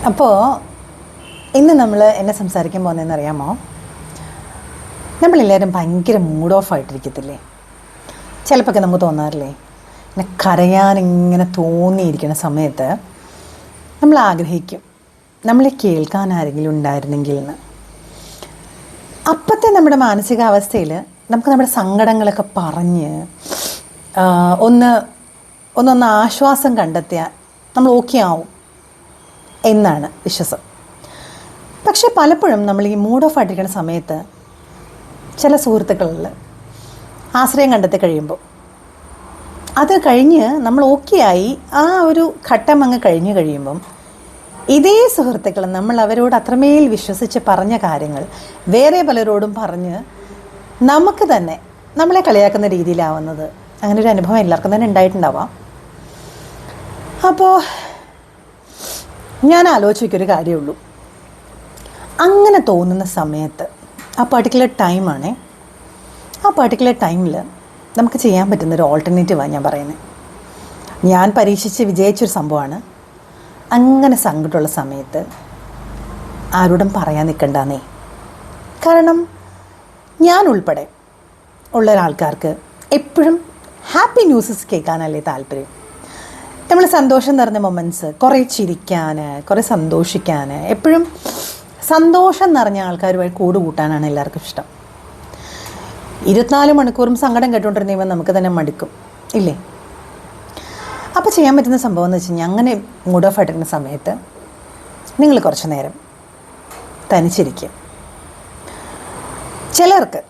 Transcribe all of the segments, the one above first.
അപ്പോൾ ഇന്ന് നമ്മൾ എന്നെ സംസാരിക്കാൻ പോകുന്നതെന്ന് അറിയാമോ? നമ്മളെല്ലാവരും ഭയങ്കര മൂഡ് ഓഫ് ആയിട്ടിരിക്കത്തില്ലേ? ചിലപ്പോൾ നമുക്ക് തോന്നാറില്ലേ, ഇങ്ങനെ കരയാനിങ്ങനെ തോന്നിയിരിക്കുന്ന സമയത്ത് നമ്മൾ ആഗ്രഹിക്കും നമ്മളെ കേൾക്കാൻ ആരെങ്കിലും ഉണ്ടായിരുന്നെങ്കിൽ എന്ന്. അപ്പോഴത്തെ നമ്മുടെ മാനസികാവസ്ഥയിൽ നമുക്ക് നമ്മുടെ സങ്കടങ്ങളൊക്കെ പറഞ്ഞ് ഒന്ന് ആശ്വാസം കണ്ടെത്തിയാൽ നമ്മൾ ഓക്കെ ആവും എന്നാണ് വിശ്വാസം. പക്ഷെ പലപ്പോഴും നമ്മൾ ഈ മൂഡ് ഓഫ് ആയിട്ടിരിക്കുന്ന സമയത്ത് ചില സുഹൃത്തുക്കളിൽ ആശ്രയം കണ്ടെത്തി കഴിയുമ്പോൾ അത് കഴിഞ്ഞ് നമ്മൾ ഓക്കെ ആയി ആ ഒരു ഘട്ടം അങ്ങ് കഴിഞ്ഞ് കഴിയുമ്പം ഇതേ സുഹൃത്തുക്കൾ നമ്മൾ അവരോട് അത്രമേൽ വിശ്വസിച്ച് പറഞ്ഞ കാര്യങ്ങൾ വേറെ പലരോടും പറഞ്ഞ് നമുക്ക് തന്നെ നമ്മളെ കളിയാക്കുന്ന രീതിയിലാവുന്നത്. അങ്ങനെ ഒരു അനുഭവം എല്ലാവർക്കും തന്നെ ഉണ്ടായിട്ടുണ്ടാവാം. അപ്പോൾ ഞാൻ ആലോചിക്കൊരു കാര്യമുള്ളൂ, അങ്ങനെ തോന്നുന്ന സമയത്ത് ആ പർട്ടിക്കുലർ ടൈമാണേ, ആ പർട്ടിക്കുലർ ടൈമിൽ നമുക്ക് ചെയ്യാൻ പറ്റുന്നൊരു ഓൾട്ടർനേറ്റീവാണ് ഞാൻ പറയുന്നത്. ഞാൻ പരീക്ഷിച്ച് വിജയിച്ചൊരു സംഭവമാണ്. അങ്ങനെ സങ്കടമുള്ള സമയത്ത് ആരോടും പറയാൻ നിൽക്കണ്ടെന്നേ. കാരണം ഞാൻ ഉൾപ്പെടെ ഉള്ള ഒരാൾക്കാർക്ക് എപ്പോഴും ഹാപ്പി ന്യൂസസ് കേൾക്കാനല്ലേ താല്പര്യം. നമ്മൾ സന്തോഷം നിറഞ്ഞ മൊമെൻറ്റ്സ്, കുറേ ചിരിക്കാൻ, കുറേ സന്തോഷിക്കാൻ, എപ്പോഴും സന്തോഷം നിറഞ്ഞ ആൾക്കാരുമായി കൂടുകൂട്ടാനാണ് എല്ലാവർക്കും ഇഷ്ടം. 24 മണിക്കൂറും സങ്കടം കേട്ടുകൊണ്ടിരുന്നപ്പോൾ നമുക്ക് തന്നെ മടുക്കും ഇല്ലേ? അപ്പോൾ ചെയ്യാൻ പറ്റുന്ന സംഭവം എന്ന് വെച്ച് കഴിഞ്ഞാൽ, അങ്ങനെ മൂഡ് ഓഫ് ആയിട്ടിരുന്ന സമയത്ത് നിങ്ങൾ കുറച്ച് നേരം തനിച്ചിരിക്കുക. ചിലർക്ക്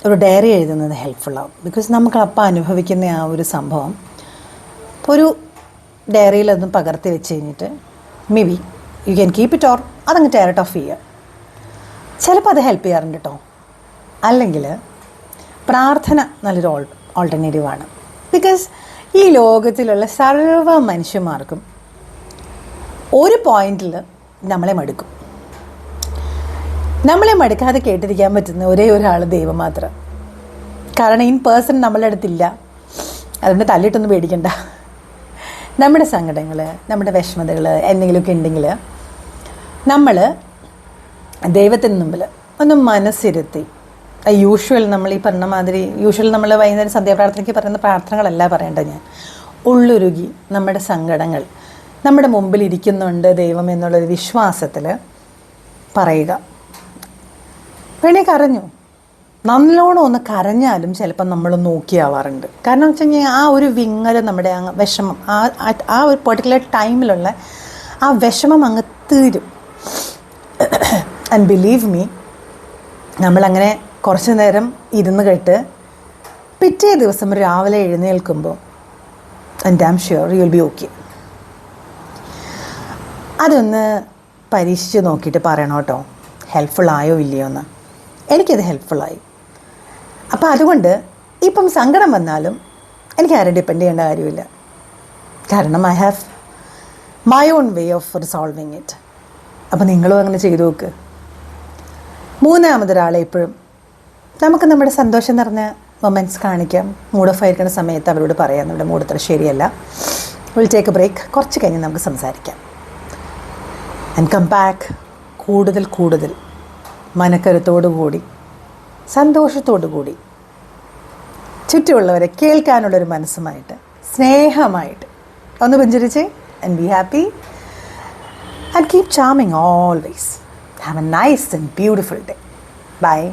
ഒരു ഡയറി എഴുതുന്നത് ഹെൽപ്ഫുള്ളാവും. ബിക്കോസ് നമുക്കപ്പം അനുഭവിക്കുന്ന ആ ഒരു സംഭവം ഒരു ഡയറിയിലൊന്നും പകർത്തി വെച്ച് കഴിഞ്ഞിട്ട് may be you can keep it, or അതങ്ങ് ടയർ ഇറ്റ് ഓഫ് ചെയ്യുക. ചിലപ്പോൾ അത് ഹെൽപ്പ് ചെയ്യാറുണ്ട് കേട്ടോ. അല്ലെങ്കിൽ പ്രാർത്ഥന നല്ലൊരു ഓൾട്ടർനേറ്റീവാണ്. ബിക്കോസ് ഈ ലോകത്തിലുള്ള സർവ്വ മനുഷ്യന്മാർക്കും ഒരു പോയിന്റിൽ നമ്മളെ മടുക്കും. നമ്മളെ മടുക്കാതെ കേട്ടിരിക്കാൻ പറ്റുന്ന ഒരേ ഒരാൾ ദൈവം മാത്രം. കാരണം ഇൻ പേഴ്സൺ നമ്മളുടെ അടുത്തില്ല. അതുകൊണ്ട് തല്ലിയിട്ടൊന്നും പേടിക്കണ്ട. നമ്മുടെ സങ്കടങ്ങൾ, നമ്മുടെ വിഷമതകൾ എന്തെങ്കിലുമൊക്കെ ഉണ്ടെങ്കിൽ നമ്മൾ ദൈവത്തിന് മുമ്പിൽ ഒന്ന് മനസ്സിരുത്തി, യൂഷ്വൽ നമ്മൾ ഈ പറഞ്ഞ മാതിരി നമ്മൾ വൈകുന്നേരം സന്ധ്യാപ്രാർത്ഥനയ്ക്ക് പറയുന്ന പ്രാർത്ഥനകളല്ല പറയേണ്ടത്. ഞാൻ ഉള്ളുരുകി നമ്മുടെ സങ്കടങ്ങൾ നമ്മുടെ മുമ്പിൽ ഇരിക്കുന്നുണ്ട് ദൈവം എന്നുള്ളൊരു വിശ്വാസത്തിൽ പറയുക. വേണേ കരഞ്ഞു, നല്ലോണം ഒന്ന് കരഞ്ഞാലും ചിലപ്പം നമ്മൾ നോക്കിയാവാറുണ്ട്. കാരണം വെച്ച് കഴിഞ്ഞാൽ ആ ഒരു വിങ്ങൽ, നമ്മുടെ ആ വിഷമം, ആ ഒരു പെർട്ടിക്കുലർ ടൈമിലുള്ള ആ വിഷമം അങ്ങ് തീരും. ആൻഡ് ബിലീവ് മീ, നമ്മളങ്ങനെ കുറച്ച് നേരം ഇരുന്ന് കേട്ട് പിറ്റേ ദിവസം രാവിലെ എഴുന്നേൽക്കുമ്പോൾ and I am sure you will be okay. അതൊന്ന് പരീക്ഷിച്ച് നോക്കിയിട്ട് പറയണം കേട്ടോ, ഹെൽപ്ഫുള്ളായോ ഇല്ലയോ എന്ന്. എനിക്കത് ഹെൽപ്ഫുള്ളായി. അപ്പോൾ അതുകൊണ്ട് ഇപ്പം സങ്കടം വന്നാലും എനിക്ക് ആരും ഡിപ്പെൻഡ് ചെയ്യേണ്ട കാര്യമില്ല. കാരണം I have my own way of resolving it. അപ്പോൾ നിങ്ങളും അങ്ങനെ ചെയ്തു നോക്ക്. മൂന്നാമതൊരാളെ എപ്പോഴും നമുക്ക് നമ്മുടെ സന്തോഷം നിറഞ്ഞ മൊമെൻറ്റ്സ് കാണിക്കാം. മൂഡ് ഓഫ് ആയിരിക്കുന്ന സമയത്ത് അവരോട് പറയാം നമ്മുടെ മൂഡ് അത്ര ശരിയല്ല, വിൽ ടേക്ക് എ ബ്രേക്ക്, കുറച്ച് കഴിഞ്ഞ് നമുക്ക് സംസാരിക്കാം. ആൻഡ് കം ബാക്ക് കൂടുതൽ മനക്കരുത്തോടു കൂടി, സന്തോഷത്തോടു കൂടി, ചുറ്റുമുള്ളവരെ കേൾക്കാനുള്ളൊരു മനസ്സുമായിട്ട്, സ്നേഹമായിട്ട് ഒന്ന് പുഞ്ചിരിച്ച് and be happy and keep charming always. Have a nice and beautiful day. Bye.